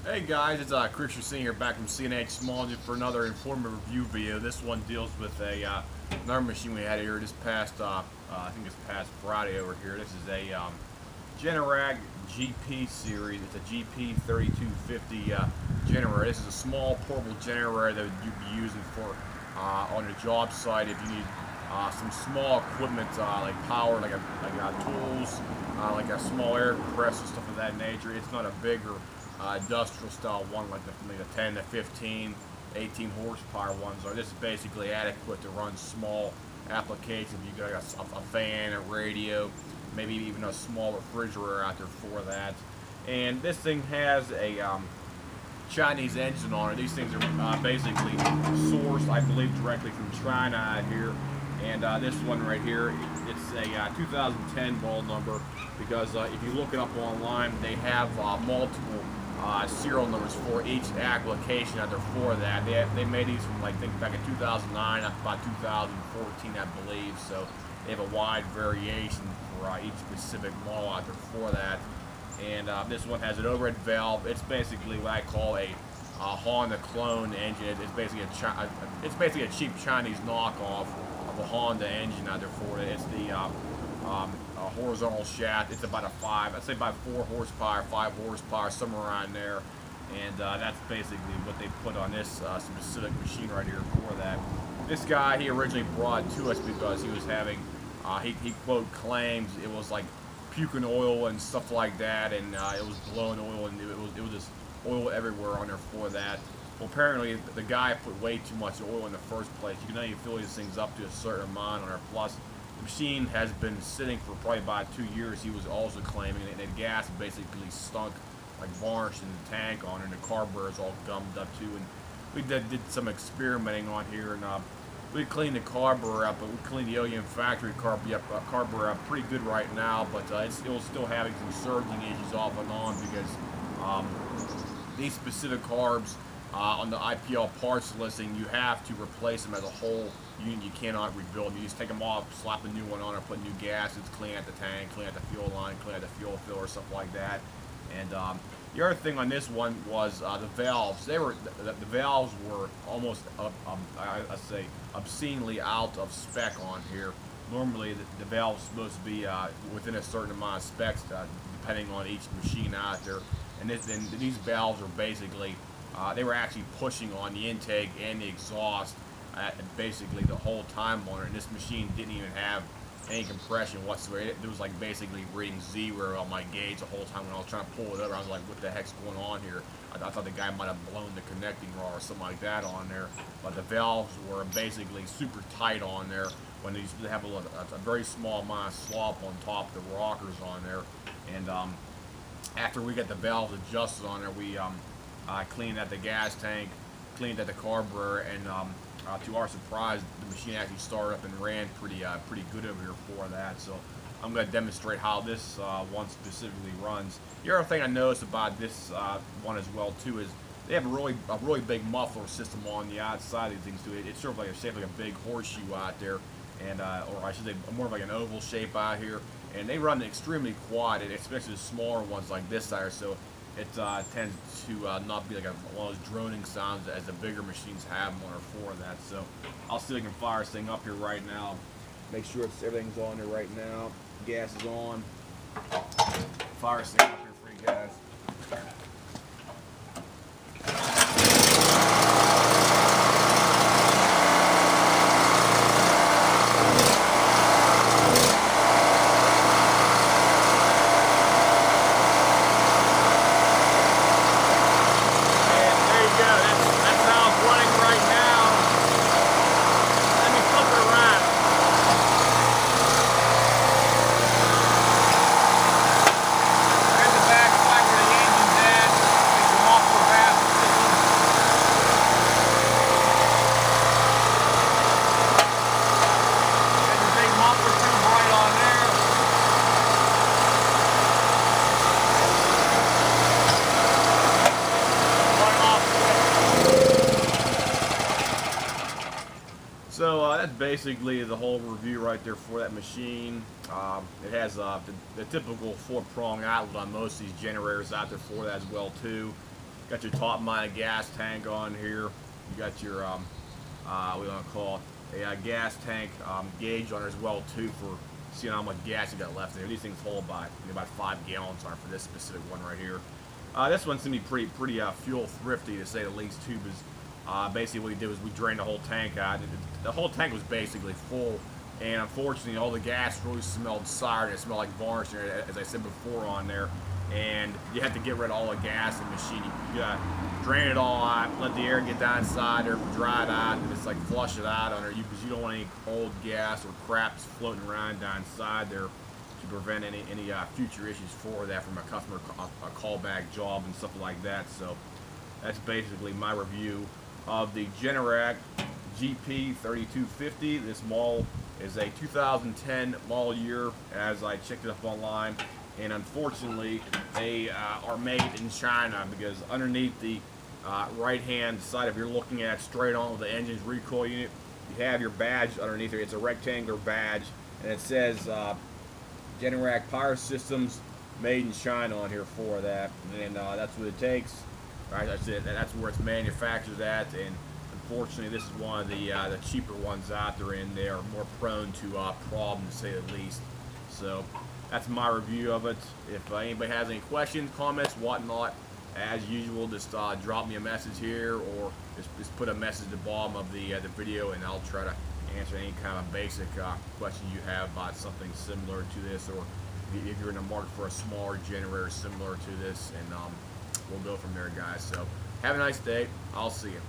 Hey guys, it's Chris Singh here back from CNH Small just for another informative review video. This one deals with another machine we had here this past, I think it's past Friday over here. This is a Generac GP series. It's a GP 3250 generator. This is a small portable generator that you'd be using for on a job site if you need some small equipment like power, like tools, like a small air compressor, stuff of that nature. It's not a bigger industrial style one like the 10 to 15, 18 horsepower ones are. This is basically adequate to run small applications. You got a fan, a radio, maybe even a small refrigerator out there for that. And this thing has a Chinese engine on it. These things are basically sourced, I believe, directly from China out here. And this one right here, it's a 2010 model number because if you look it up online, they have multiple serial numbers for each application out there for that. They made these from, like, I think back in 2009 up about 2014, I believe. So they have a wide variation for each specific model out there for that. And this one has an overhead valve. It's basically what I call a Honda clone engine. It's basically a cheap Chinese knockoff of a Honda engine out there for it. It's the horizontal shaft. It's about I'd say about 4 horsepower, 5 horsepower, somewhere around there. And that's basically what they put on this specific machine right here for that. This guy, he originally brought it to us because he was having, he quote claims it was like puking oil and stuff like that, and it was blowing oil, and it was just oil everywhere on there for that. Well, apparently the guy put way too much oil in the first place. You can only fill these things up to a certain amount on there. Plus, the machine has been sitting for probably about 2 years. He was also claiming, and the gas basically stunk like varnish in the tank on it, and the carburetor is all gummed up too. And we did some experimenting on here, and we cleaned the carburetor up, but we cleaned the OEM factory carburetor up pretty good right now, but it's still having some surging issues off and on because these specific carbs on the IPL parts listing, you have to replace them as a whole unit. You cannot rebuild them. You just take them off, slap a new one on, or put new gaskets, clean out the tank, clean out the fuel line, clean out the fuel filler, stuff like that. And the other thing on this one was the valves. The valves were almost, I say, obscenely out of spec on here. Normally, the valve's supposed to be within a certain amount of specs, depending on each machine out there. And these valves are basically, they were actually pushing on the intake and the exhaust basically the whole time on it. And this machine didn't even have any compression whatsoever. It was like basically reading 0 on my gauge the whole time when I was trying to pull it over. I was like, what the heck's going on here? I thought the guy might have blown the connecting rod or something like that on there. But the valves were basically super tight on there when they used to have a very small amount of slop on top of the rockers on there. And after we got the valves adjusted on there, we cleaned out the gas tank, cleaned out the carburetor, and to our surprise, the machine actually started up and ran pretty good over here for that. So I'm going to demonstrate how this one specifically runs. The other thing I noticed about this one as well too is they have a really big muffler system on the outside of these things too. It's sort of shaped like a big horseshoe out there, and or I should say more of like an oval shape out here. And they run extremely quiet, especially the smaller ones like this size. So it tends to not be like one of those droning sounds as the bigger machines have one or four of that. So I'll see if I can fire this thing up here right now. Make sure everything's on there right now. Gas is on. Fire this thing up here for you guys. So that's basically the whole review right there for that machine. It has the typical 4-prong outlet on most of these generators out there for that as well too. Got your top mounted gas tank on here. You got your what do you want to call it, a gas tank gauge on there as well too, for seeing how much gas you got left in there. These things hold about 5 gallons on for this specific one right here. This one's gonna be pretty fuel thrifty, to say the least too, because basically what we did was we drained the whole tank out. The whole tank was basically full, and unfortunately all the gas really smelled sour, and it smelled like varnish, as I said before on there. And you have to get rid of all the gas in the machine. You gotta drain it all out, let the air get down inside there, dry it out, and just like flush it out on there, because you don't want any old gas or craps floating around down inside there, to prevent any future issues for that from a customer, a callback job and stuff like that. So that's basically my review of the Generac GP3250. This model is a 2010 model year, as I checked it up online. And unfortunately, they are made in China, because underneath the right-hand side, if you're looking at straight on with the engine's recoil unit, you have your badge underneath there. It's a rectangular badge, and it says Generac Power Systems made in China on here for that, and that's what it takes. Right, that's it. That's where it's manufactured at, and unfortunately, this is one of the cheaper ones out there, and they are more prone to problems, to say the least. So that's my review of it. If anybody has any questions, comments, whatnot, as usual, just drop me a message here, or just put a message at the bottom of the video, and I'll try to answer any kind of basic question you have about something similar to this, or if you're in the market for a smaller generator similar to this, and we'll go from there, guys. So have a nice day. I'll see you.